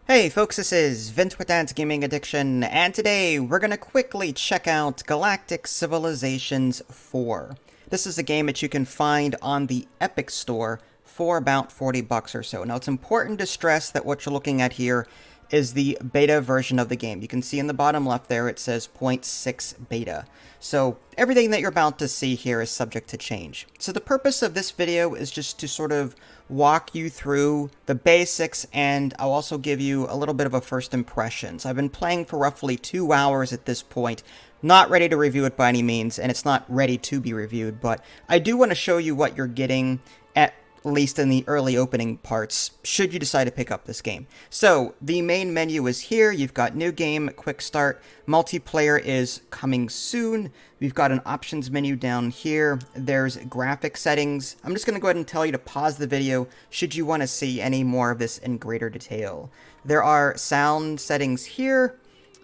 Hey folks, this is Vince with Dad's Gaming Addiction, and today we're going to quickly check out Galactic Civilizations 4. This is a game that you can find on the Epic Store for about 40 bucks or so. Now it's important to stress that what you're looking at here is the beta version of the game. You can see in the bottom left there it says 0.6 beta. So everything that you're about to see here is subject to change. So the purpose of this video is just to sort of walk you through the basics, and I'll also give you a little bit of a first impressions. I've been playing for roughly 2 hours at this point. Not ready to review it by any means, and it's not ready to be reviewed, but I do want to show you what you're getting at least in the early opening parts, should you decide to pick up this game. So, the main menu is here. You've got New Game, Quick Start, Multiplayer is coming soon. We've got an options menu down here. There's graphic settings. I'm just going to go ahead and tell you to pause the video should you want to see any more of this in greater detail. There are sound settings here.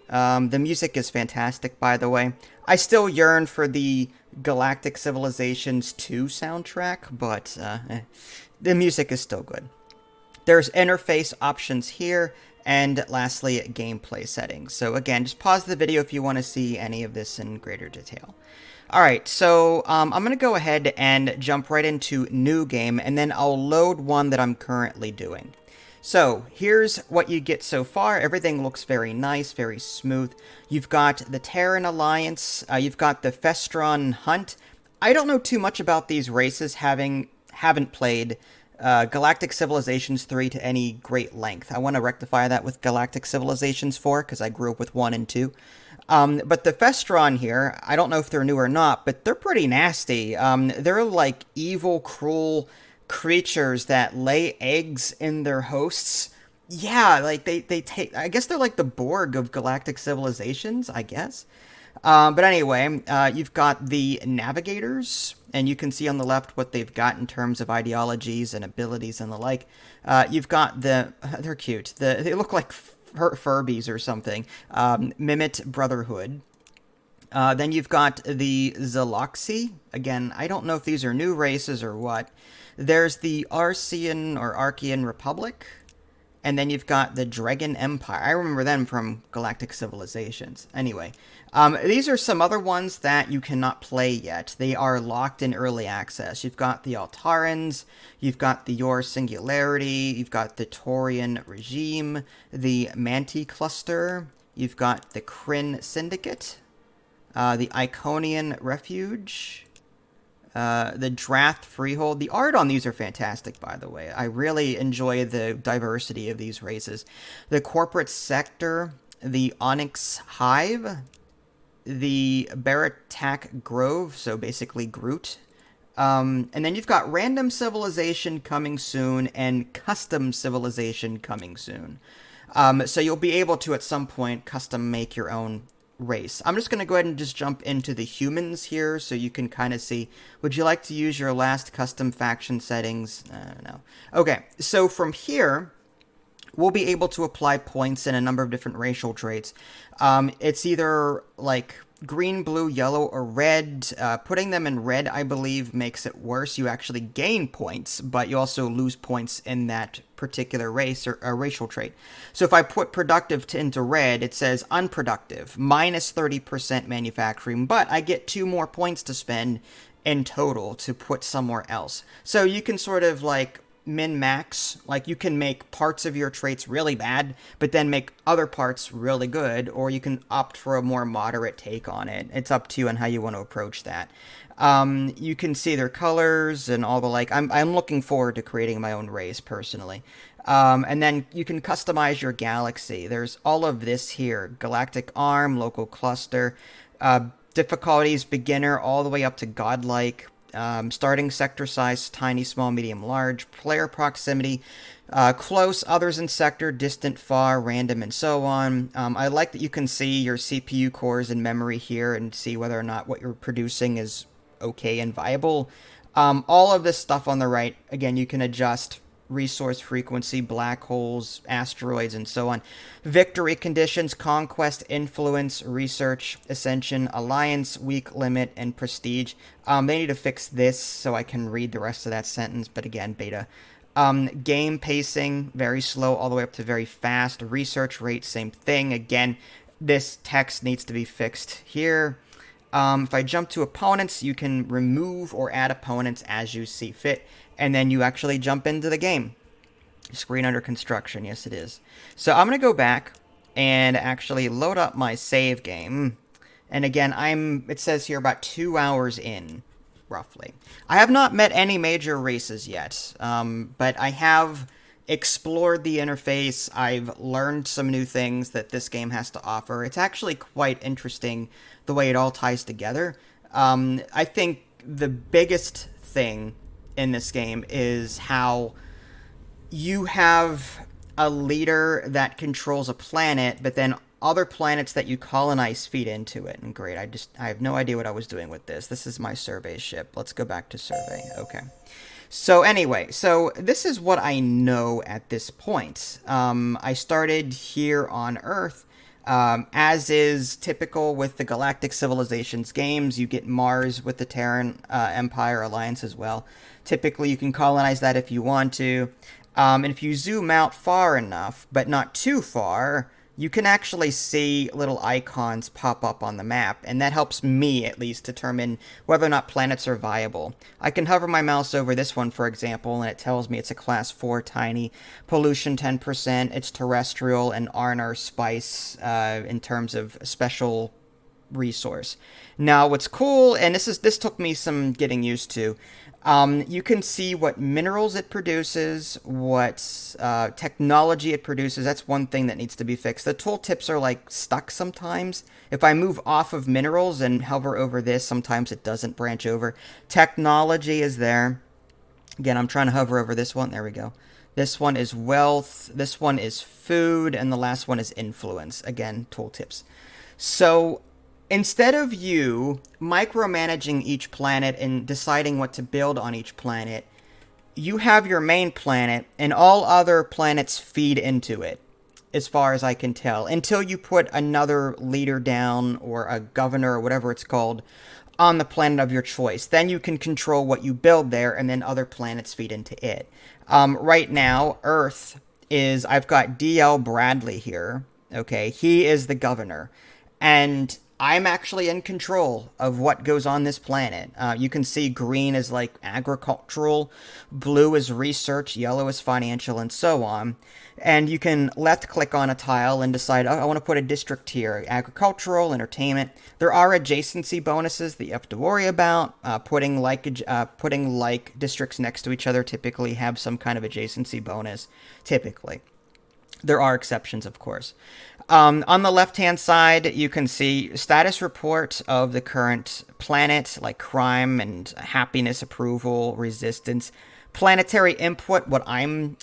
The music is fantastic, by the way. I still yearn for the Galactic Civilizations 2 soundtrack, but the music is still good. There's interface options here, and lastly, gameplay settings. So again, just pause the video if you want to see any of this in greater detail. Alright, so I'm going to go ahead and jump right into New Game, and then I'll load one that I'm currently doing. So, here's what you get so far. Everything looks very nice, very smooth. You've got the Terran Alliance, you've got the Festron Hunt. I don't know too much about these races, haven't played Galactic Civilizations 3 to any great length. I want to rectify that with Galactic Civilizations 4, because I grew up with 1 and 2. But the Festron here, I don't know if they're new or not, but they're pretty nasty. They're like evil, cruel creatures that lay eggs in their hosts. Yeah, like they take, I guess they're like the Borg of Galactic Civilizations, I guess. But anyway, you've got the Navigators, and you can see on the left what they've got in terms of ideologies and abilities and the like. You've got they're cute. They look like Furbies or something. Mimit Brotherhood. Then you've got the Zaloxi. Again, I don't know if these are new races or what. There's the Arcean or Archean Republic. And then you've got the Dragon Empire. I remember them from Galactic Civilizations. Anyway, these are some other ones that you cannot play yet. They are locked in early access. You've got the Altarans, you've got the Yor Singularity, you've got the Taurian Regime, the Manti Cluster, you've got the Kryn Syndicate, the Iconian Refuge, the Drath Freehold. The art on these are fantastic, by the way. I really enjoy the diversity of these races. The Corporate Sector, the Onyx Hive, the Baratak Grove, so basically Groot. And then you've got Random Civilization coming soon and Custom Civilization coming soon. So you'll be able to, at some point, custom make your own race. I'm just going to go ahead and just jump into the humans here so you can kind of see. Would you like to use your last custom faction settings? No. Okay, so from here, we'll be able to apply points in a number of different racial traits. It's either like green, blue, yellow, or red. Putting them in red, I believe, makes it worse. You actually gain points, but you also lose points in that particular race or racial trait. So if I put productive into red, it says unproductive, minus 30% manufacturing, but I get 2 more points to spend in total to put somewhere else. So you can sort of like min-max, like you can make parts of your traits really bad, but then make other parts really good, or you can opt for a more moderate take on it. It's up to you on how you want to approach that. You can see their colors and all the like. I'm looking forward to creating my own race, personally. And then you can customize your galaxy. There's all of this here. Galactic Arm, Local Cluster, difficulties, beginner, all the way up to godlike. Starting sector size, tiny, small, medium, large, player proximity, close, others in sector, distant, far, random, and so on. I like that you can see your CPU cores and memory here and see whether or not what you're producing is okay and viable. All of this stuff on the right, again, you can adjust resource frequency, black holes, asteroids, and so on. Victory conditions, conquest, influence, research, ascension, alliance, weak limit, and prestige. They need to fix this so I can read the rest of that sentence, but again, beta. Game pacing, very slow all the way up to very fast. Research rate, same thing. Again, this text needs to be fixed here. If I jump to opponents, you can remove or add opponents as you see fit, and then you actually jump into the game. Screen under construction, yes it is. So I'm going to go back and actually load up my save game. And again, it says here about 2 hours in, roughly. I have not met any major races yet, but I have explored the interface. I've learned some new things that this game has to offer. It's actually quite interesting the way it all ties together. I think the biggest thing in this game is how you have a leader that controls a planet, but then other planets that you colonize feed into it. And great, I have no idea what I was doing with this. This is my survey ship. Let's go back to survey. Okay. So anyway, so this is what I know at this point. I started here on Earth. As is typical with the Galactic Civilizations games, you get Mars with the Terran Empire Alliance as well. Typically, you can colonize that if you want to. And if you zoom out far enough, but not too far, you can actually see little icons pop up on the map, and that helps me, at least, determine whether or not planets are viable. I can hover my mouse over this one, for example, and it tells me it's a Class 4 tiny, pollution 10%, it's terrestrial, and Arnar spice in terms of special resource. Now, what's cool, and this took me some getting used to, you can see what minerals it produces, what technology it produces. That's one thing that needs to be fixed. The tooltips are like stuck sometimes. If I move off of minerals and hover over this, sometimes it doesn't branch over. Technology is there. Again, I'm trying to hover over this one. There we go. This one is wealth. This one is food. And the last one is influence. Again, tooltips. So instead of you micromanaging each planet and deciding what to build on each planet, you have your main planet and all other planets feed into it, as far as I can tell, until you put another leader down or a governor or whatever it's called on the planet of your choice. Then you can control what you build there, and then other planets feed into it. Right now, Earth is, I've got D.L. Bradley here. Okay, he is the governor. And I'm actually in control of what goes on this planet. You can see green is like agricultural, blue is research, yellow is financial, and so on. And you can left-click on a tile and decide, oh, I want to put a district here, agricultural, entertainment. There are adjacency bonuses that you have to worry about. Putting like districts next to each other typically have some kind of adjacency bonus, typically. There are exceptions, of course. On the left-hand side, you can see status report of the current planet, like crime and happiness, approval, resistance. Planetary input, what I'm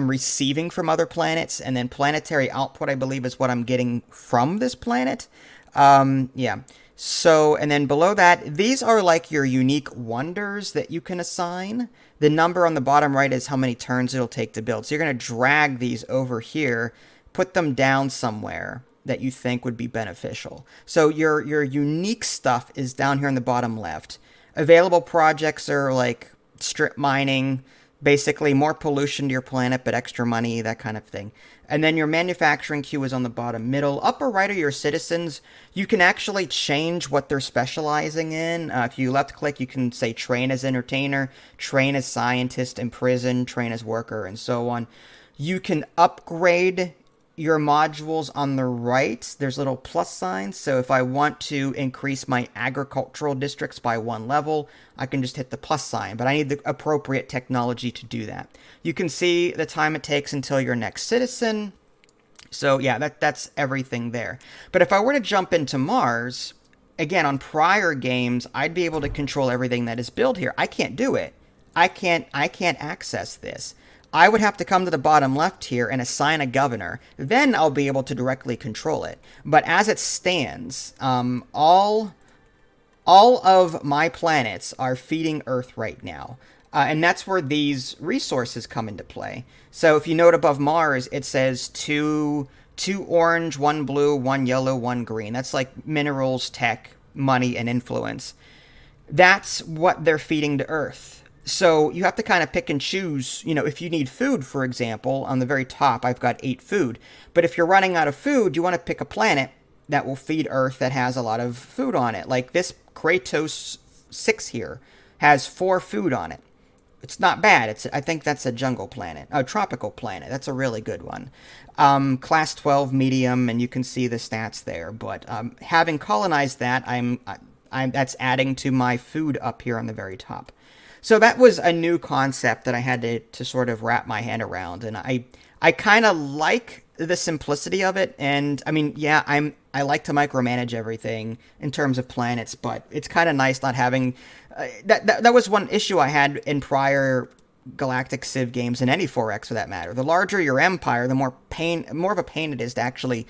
receiving from other planets, and then planetary output, I believe, is what I'm getting from this planet. Yeah. So, and then below that, these are like your unique wonders that you can assign. The number on the bottom right is how many turns it'll take to build. So you're going to drag these over here, put them down somewhere that you think would be beneficial. So your unique stuff is down here in the bottom left. Available projects are like strip mining, basically more pollution to your planet, but extra money, that kind of thing. And then your manufacturing queue is on the bottom middle. Upper right are your citizens. You can actually change what they're specializing in. If you left click, you can say train as entertainer, train as scientist, imprison, train as worker, and so on. You can upgrade your modules on the right. There's little plus signs. So if I want to increase my agricultural districts by 1 level, I can just hit the plus sign, but I need the appropriate technology to do that. You can see the time it takes until your next citizen. So yeah, that's everything there. But if I were to jump into Mars, again, on prior games, I'd be able to control everything that is built here. I can't do it. I can't access this. I would have to come to the bottom left here and assign a governor. Then I'll be able to directly control it. But as it stands, all of my planets are feeding Earth right now. And that's where these resources come into play. So if you note above Mars, it says two orange, 1 blue, 1 yellow, 1 green. That's like minerals, tech, money, and influence. That's what they're feeding to Earth. So you have to kind of pick and choose, if you need food, for example, on the very top, I've got 8 food. But if you're running out of food, you want to pick a planet that will feed Earth that has a lot of food on it. Like this Kratos 6 here has 4 food on it. It's not bad. I think that's a jungle planet. Oh, tropical planet. That's a really good one. Class 12 medium, and you can see the stats there. But having colonized that, that's adding to my food up here on the very top. So that was a new concept that I had to sort of wrap my hand around, and I kind of like the simplicity of it. And I mean, yeah, I like to micromanage everything in terms of planets, but it's kind of nice not having that was one issue I had in prior Galactic Civ games, and any 4X for that matter. The larger your empire, the more of a pain it is to actually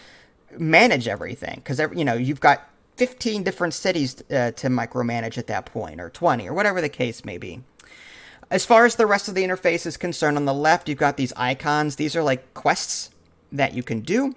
manage everything, because you've got 15 different cities to micromanage at that point, or 20, or whatever the case may be. As far as the rest of the interface is concerned, on the left, you've got these icons. These are like quests that you can do.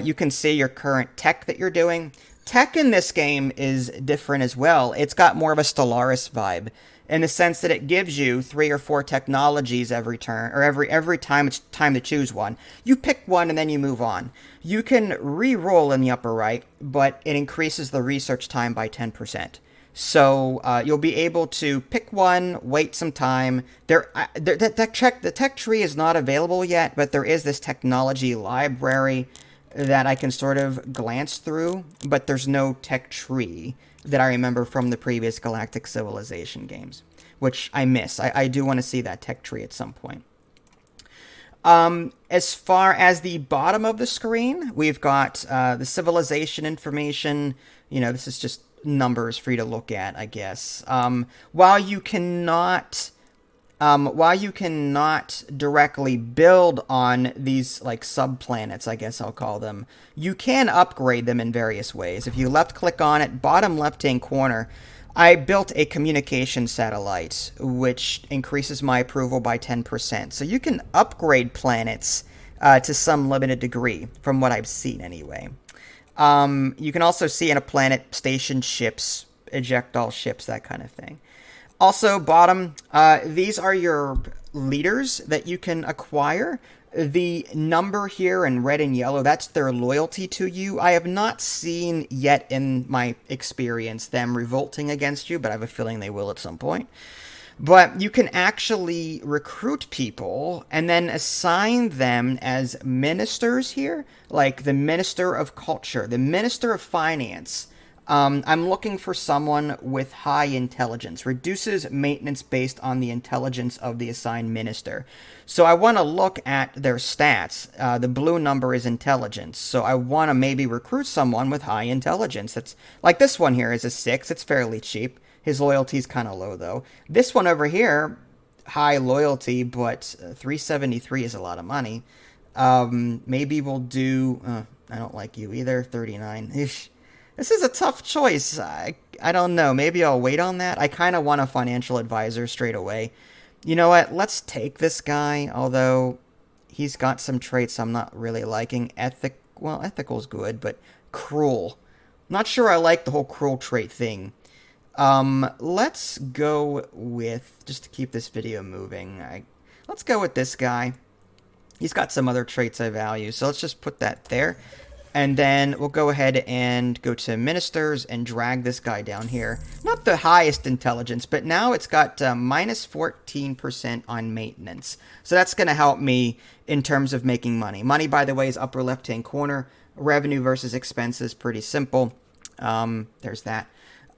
You can see your current tech that you're doing. Tech in this game is different as well. It's got more of a Stellaris vibe, in the sense that it gives you 3 or 4 technologies every turn, or every time it's time to choose one. You pick one and then you move on. You can re-roll in the upper right, but it increases the research time by 10%. So you'll be able to pick one, wait some time. The tech tree is not available yet, but there is this technology library that I can sort of glance through, but there's no tech tree that I remember from the previous Galactic Civilization games, which I miss. I do want to see that tech tree at some point. As far as the bottom of the screen, we've got the civilization information. This is just numbers for you to look at, I guess. While you cannot directly build on these like subplanets, I guess I'll call them, you can upgrade them in various ways. If you left click on it, bottom left hand corner, I built a communication satellite, which increases my approval by 10%. So you can upgrade planets to some limited degree, from what I've seen anyway. You can also see in a planet station ships, eject all ships, that kind of thing. Also, bottom, these are your leaders that you can acquire. The number here in red and yellow, that's their loyalty to you. I have not seen yet in my experience them revolting against you, but I have a feeling they will at some point. But you can actually recruit people and then assign them as ministers here, like the Minister of Culture, the Minister of Finance. I'm looking for someone with high intelligence. Reduces maintenance based on the intelligence of the assigned minister. So I want to look at their stats. The blue number is intelligence. So I want to maybe recruit someone with high intelligence. That's like this one here is a 6. It's fairly cheap. His loyalty is kind of low, though. This one over here, high loyalty, but 373 is a lot of money. Maybe we'll do... I don't like you either, 39. This is a tough choice. I don't know. Maybe I'll wait on that. I kind of want a financial advisor straight away. You know what? Let's take this guy, although he's got some traits I'm not really liking. Ethical's good, but cruel. Not sure I like the whole cruel trait thing. Let's go with, just to keep this video moving, let's go with this guy. He's got some other traits I value, so let's just put that there. And then we'll go ahead and go to ministers and drag this guy down here. Not the highest intelligence, but now it's got minus 14% on maintenance. So that's going to help me in terms of making money. Money, by the way, is upper left-hand corner. Revenue versus expenses, pretty simple. There's that.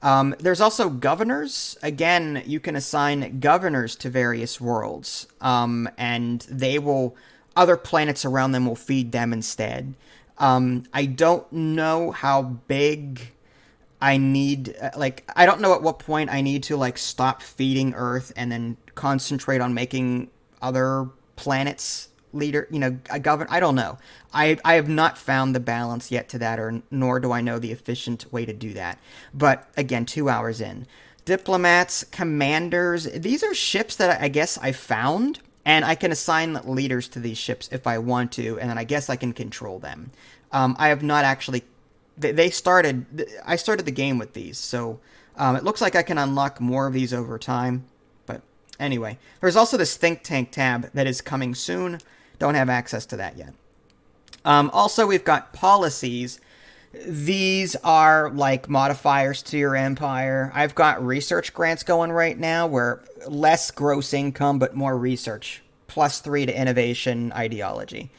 There's also governors. Again, you can assign governors to various worlds. And they will, other planets around them will feed them instead. I don't know how big I need, I don't know at what point I need to, stop feeding Earth and then concentrate on making other planets govern. I don't know. I have not found the balance yet to that, nor do I know the efficient way to do that. But, again, 2 hours in. Diplomats, commanders, these are ships that I guess I found. And I can assign leaders to these ships if I want to, and then I guess I can control them. I have not actually... I started the game with these, so it looks like I can unlock more of these over time. But Anyway, there's also this think tank tab that is coming soon. Don't have access to that yet. Also, we've got policies. These are like modifiers to your empire. I've got research grants going right now where less gross income but more research. +3 to innovation ideology.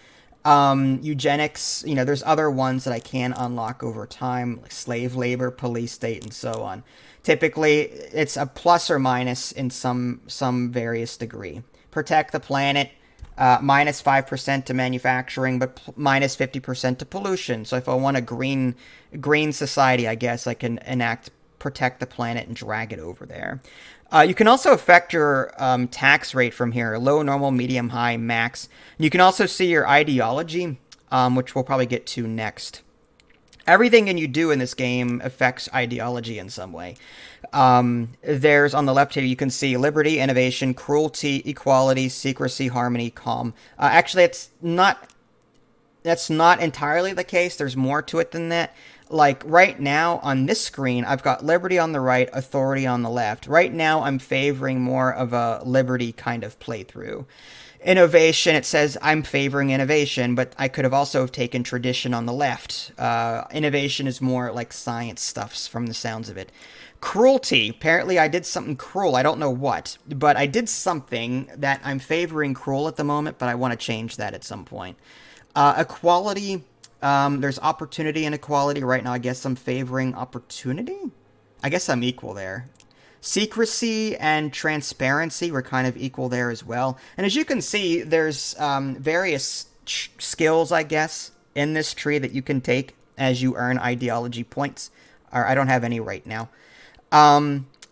Eugenics, there's other ones that I can unlock over time, like slave labor, police state, and so on. Typically, it's a plus or minus in some various degree. Protect the planet, -5% to manufacturing, but -50% to pollution. So if I want a green society, I guess I can enact protect the planet and drag it over there. You can also affect your tax rate from here: low, normal, medium, high, max. You can also see your ideology, which we'll probably get to next. Everything you do in this game affects ideology in some way. There's on the left here, you can see liberty, innovation, cruelty, equality, secrecy, harmony, calm. Actually, that's not entirely the case. There's more to it than that. Like right now on this screen, I've got liberty on the right, authority on the left. Right now, I'm favoring more of a liberty kind of playthrough. Innovation, it says I'm favoring innovation, but I could have also taken tradition on the left. Innovation is more like science stuffs from the sounds of it. Cruelty, apparently I did something cruel. I don't know what, but I did something that I'm favoring cruel at the moment, but I want to change that at some point. Equality, there's opportunity and equality. Right now, I guess I'm favoring opportunity? I guess I'm equal there. Secrecy and transparency were kind of equal there as well. And as you can see, there's various skills, I guess, in this tree that you can take as you earn ideology points. Or I don't have any right now.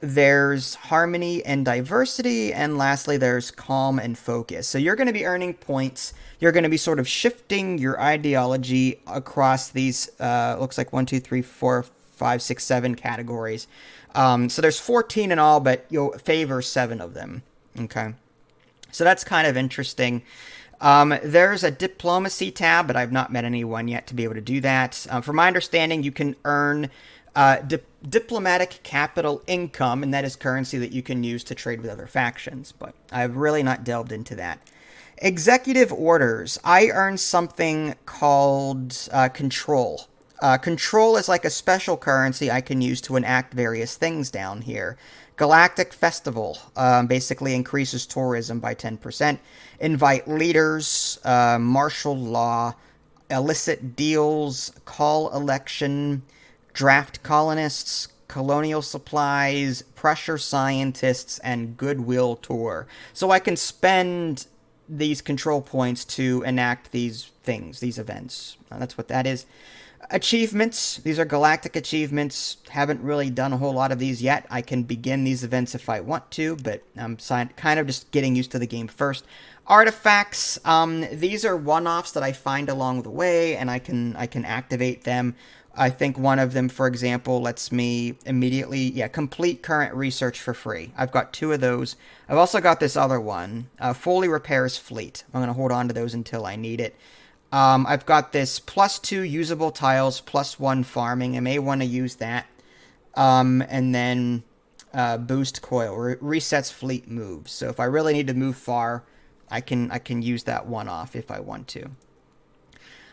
There's harmony and diversity, and lastly, there's calm and focus. So you're going to be earning points. You're going to be sort of shifting your ideology across these, looks like 1, 2, 3, 4, 5, 6, 7 categories. So there's 14 in all, but you'll favor 7 of them. Okay. So that's kind of interesting. There's a diplomacy tab, but I've not met anyone yet to be able to do that. From my understanding, you can earn diplomatic capital income, and that is currency that you can use to trade with other factions, but I've really not delved into that. Executive orders. I earn something called control. Control is like a special currency I can use to enact various things down here. Galactic Festival basically increases tourism by 10%. Invite leaders, martial law, illicit deals, call election, draft colonists, colonial supplies, pressure scientists, and goodwill tour. So I can spend these control points to enact these things, these events. That's what that is. Achievements. These are galactic achievements. Haven't really done a whole lot of these yet. I can begin these events if I want to, but I'm kind of just getting used to the game first. Artifacts. These are one-offs that I find along the way, and I can activate them. I think one of them, for example, lets me immediately, complete current research for free. I've got 2 of those. I've also got this other one, fully repairs fleet. I'm going to hold on to those until I need it. I've got this +2 usable tiles, +1 farming. I may want to use that. And then boost coil, resets fleet moves. So if I really need to move far, I can use that one off if I want to.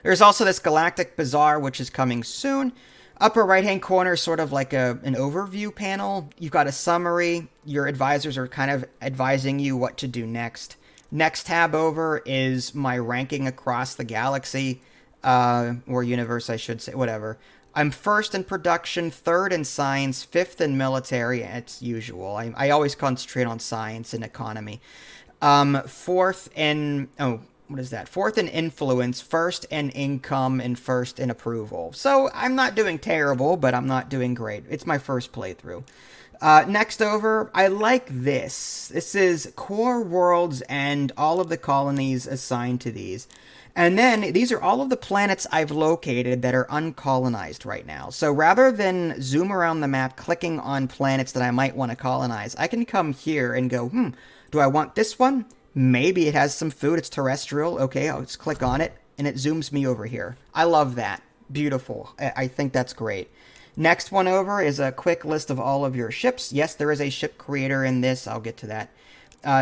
There's also this Galactic Bazaar, which is coming soon. Upper right-hand corner is sort of like an overview panel. You've got a summary. Your advisors are kind of advising you what to do next. Next tab over is my ranking across the galaxy, or universe, I should say, whatever. I'm 1st in production, 3rd in science, 5th in military, as usual. I always concentrate on science and economy. 4th in... what is that? 4th in influence, 1st in income, and 1st in approval. So I'm not doing terrible, but I'm not doing great. It's my first playthrough. Next over, I like this. This is core worlds and all of the colonies assigned to these. And then these are all of the planets I've located that are uncolonized right now. So rather than zoom around the map clicking on planets that I might want to colonize, I can come here and go, do I want this one? Maybe it has some food, it's terrestrial. Okay, I'll just click on it, and it zooms me over here. I love that. Beautiful. I think that's great. Next one over is a quick list of all of your ships. Yes, there is a ship creator in this. I'll get to that.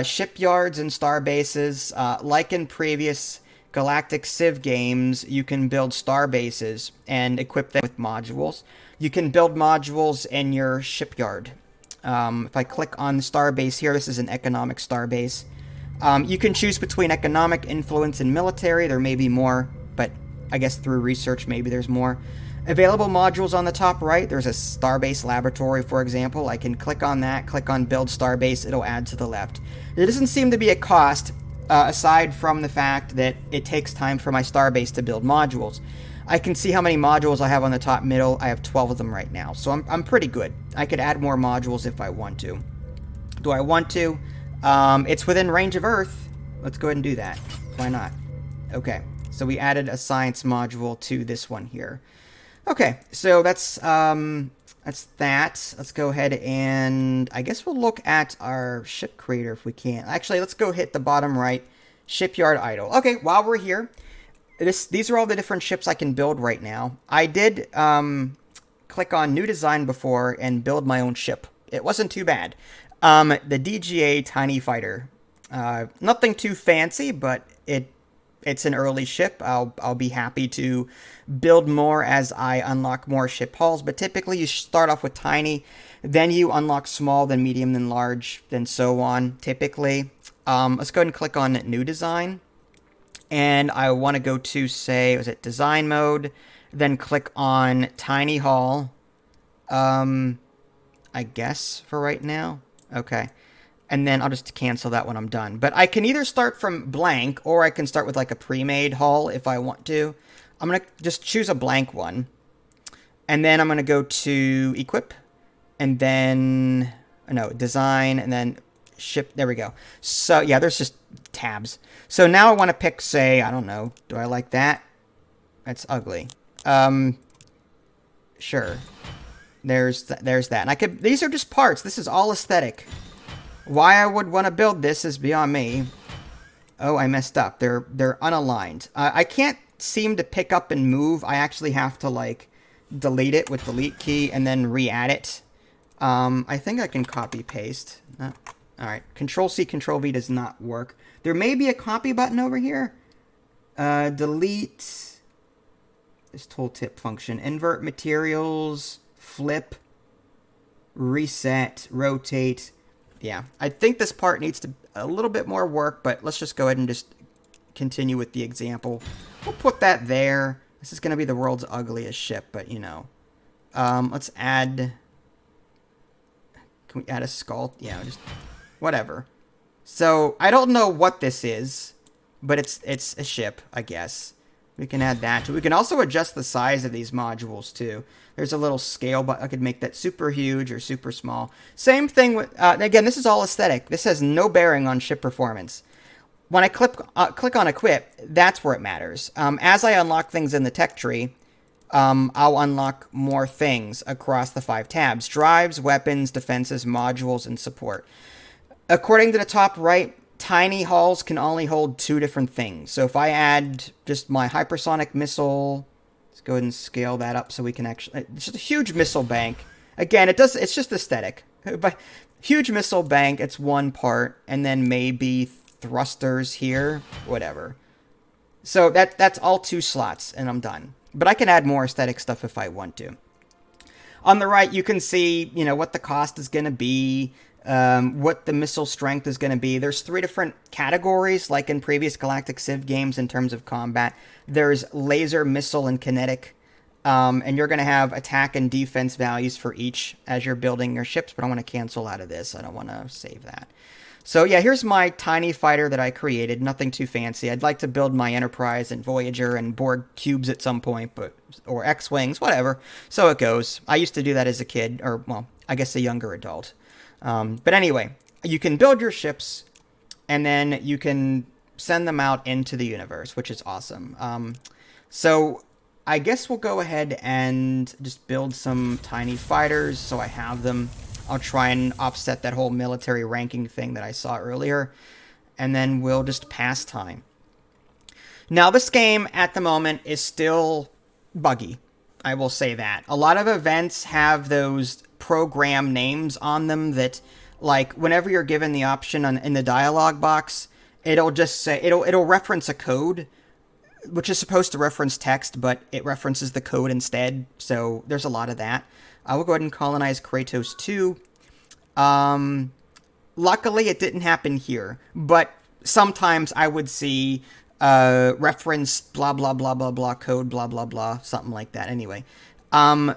shipyards and starbases. Like in previous Galactic Civ games, you can build starbases and equip them with modules. You can build modules in your shipyard. If I click on the starbase here, this is an economic starbase. You can choose between economic, influence, and military. There may be more, but I guess through research, maybe there's more. Available modules on the top right. There's a Starbase Laboratory, for example. I can click on that, click on Build Starbase. It'll add to the left. There doesn't seem to be a cost, aside from the fact that it takes time for my Starbase to build modules. I can see how many modules I have on the top middle. I have 12 of them right now, so I'm pretty good. I could add more modules if I want to. Do I want to? It's within range of Earth. Let's go ahead and do that. Why not? Okay, so we added a science module to this one here. Okay, so that's that. Let's go ahead and I guess we'll look at our ship creator if we can. Actually, let's go hit the bottom right, shipyard idle. Okay, while we're here, these are all the different ships I can build right now. I did click on new design before and build my own ship. It wasn't too bad. The DGA tiny fighter. Nothing too fancy, but it's an early ship. I'll be happy to build more as I unlock more ship hulls, but typically you start off with tiny, then you unlock small, then medium, then large, then so on, typically. Let's go ahead and click on new design, and I want to go to, say, was it design mode, then click on tiny hull, I guess, for right now. Okay. And then I'll just cancel that when I'm done. But I can either start from blank, or I can start with like a pre-made hull if I want to. I'm going to just choose a blank one. And then I'm going to go to equip. And then, no, design, and then ship. There we go. So, yeah, there's just tabs. So now I want to pick, say, I don't know. Do I like that? That's ugly. Sure. There's that. And these are just parts. This is all aesthetic. Why I would want to build this is beyond me. Oh, I messed up. They're unaligned. I can't seem to pick up and move. I actually have to, like, delete it with delete key and then re-add it. I think I can copy paste. No. All right. Control-C, Control-V does not work. There may be a copy button over here. Delete this tooltip function. Invert materials, flip, reset, rotate. Yeah, I think this part needs a little bit more work, but let's just go ahead and just continue with the example. We'll put that there. This is going to be the world's ugliest ship, but you know. Let's add... Can we add a skull? Yeah, just... Whatever. So, I don't know what this is, but it's a ship, I guess. We can add that too. We can also adjust the size of these modules too. There's a little scale, but I could make that super huge or super small. Same thing with, again, this is all aesthetic. This has no bearing on ship performance. When I click on equip, that's where it matters. As I unlock things in the tech tree, I'll unlock more things across the 5 tabs. Drives, weapons, defenses, modules, and support. According to the top right, tiny hulls can only hold 2 different things. So if I add just my hypersonic missile, let's go ahead and scale that up so we can actually... It's just a huge missile bank. Again, it's just aesthetic. But huge missile bank, it's one part, and then maybe thrusters here, whatever. So that's all 2 slots, and I'm done. But I can add more aesthetic stuff if I want to. On the right, you can see, you know, what the cost is going to be, what the missile strength is going to be. There's 3 different categories, like in previous Galactic Civ games in terms of combat. There's laser, missile, and kinetic. And you're going to have attack and defense values for each as you're building your ships, but I want to cancel out of this. I don't want to save that. So yeah, here's my tiny fighter that I created. Nothing too fancy. I'd like to build my Enterprise and Voyager and Borg cubes at some point, or X-Wings, whatever. So it goes. I used to do that as a kid, or, well, I guess a younger adult. But anyway, you can build your ships, and then you can send them out into the universe, which is awesome. So I guess we'll go ahead and just build some tiny fighters so I have them. I'll try and offset that whole military ranking thing that I saw earlier, and then we'll just pass time. Now, this game at the moment is still buggy. I will say that. A lot of events have those program names on them that like whenever you're given the option in the dialog box, it'll just say it'll reference a code, which is supposed to reference text, but it references the code instead. So there's a lot of that. I will go ahead and colonize Kratos 2. Luckily, it didn't happen here, but sometimes I would see reference blah blah blah blah blah code blah blah blah, something like that. Anyway,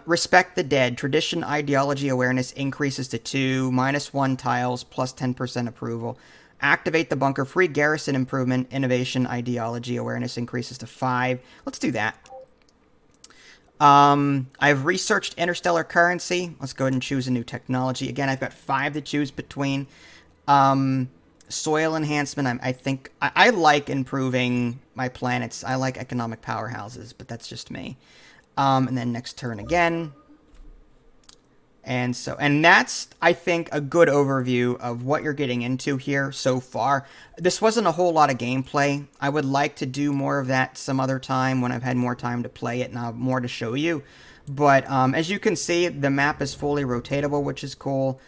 respect the dead. Tradition ideology awareness increases to 2, -1 tiles, plus 10% approval. Activate the bunker. Free garrison improvement. Innovation ideology awareness increases to 5. Let's do that. I've researched interstellar currency. Let's go ahead and choose a new technology. Again, I've got 5 to choose between. Soil enhancement. I think I like improving my planets. I like economic powerhouses, but that's just me. And then next turn again. And that's, I think, a good overview of what you're getting into here so far. This wasn't a whole lot of gameplay. I would like to do more of that some other time when I've had more time to play it and I'll have more to show you. But as you can see, the map is fully rotatable, which is cool.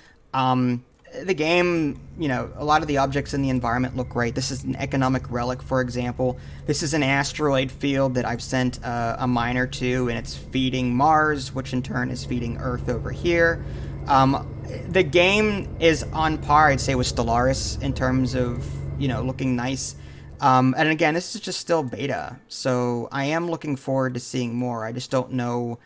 The game, you know, a lot of the objects in the environment look great. This is an economic relic, for example. This is an asteroid field that I've sent a miner to, and it's feeding Mars, which in turn is feeding Earth over here. The game is on par, I'd say, with Stellaris in terms of, you know, looking nice. And again, this is just still beta, so I am looking forward to seeing more. I just don't know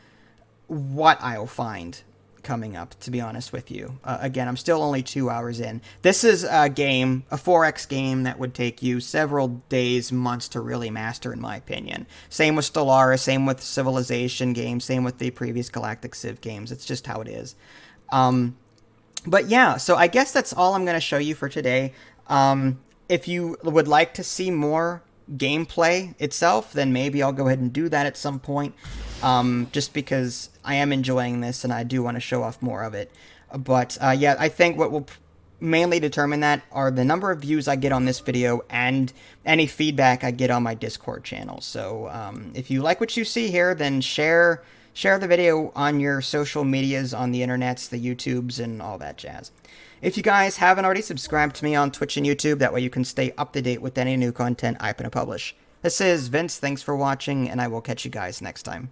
what I'll find coming up, to be honest with you. Again, I'm still only 2 hours in. This is a game, a 4X game that would take you several days, months to really master, in my opinion. Same with Stellaris, same with Civilization games, same with the previous Galactic Civ games. It's just how it is. But yeah, so I guess that's all I'm going to show you for today. If you would like to see more gameplay itself, then maybe I'll go ahead and do that at some point. Just because I am enjoying this and I do want to show off more of it. But yeah, I think what will mainly determine that are the number of views I get on this video and any feedback I get on my Discord channel. So if you like what you see here, then share the video on your social medias, on the internets, the YouTubes, and all that jazz. If you guys haven't already, subscribed to me on Twitch and YouTube. That way you can stay up to date with any new content I plan to publish. This is Vince. Thanks for watching, and I will catch you guys next time.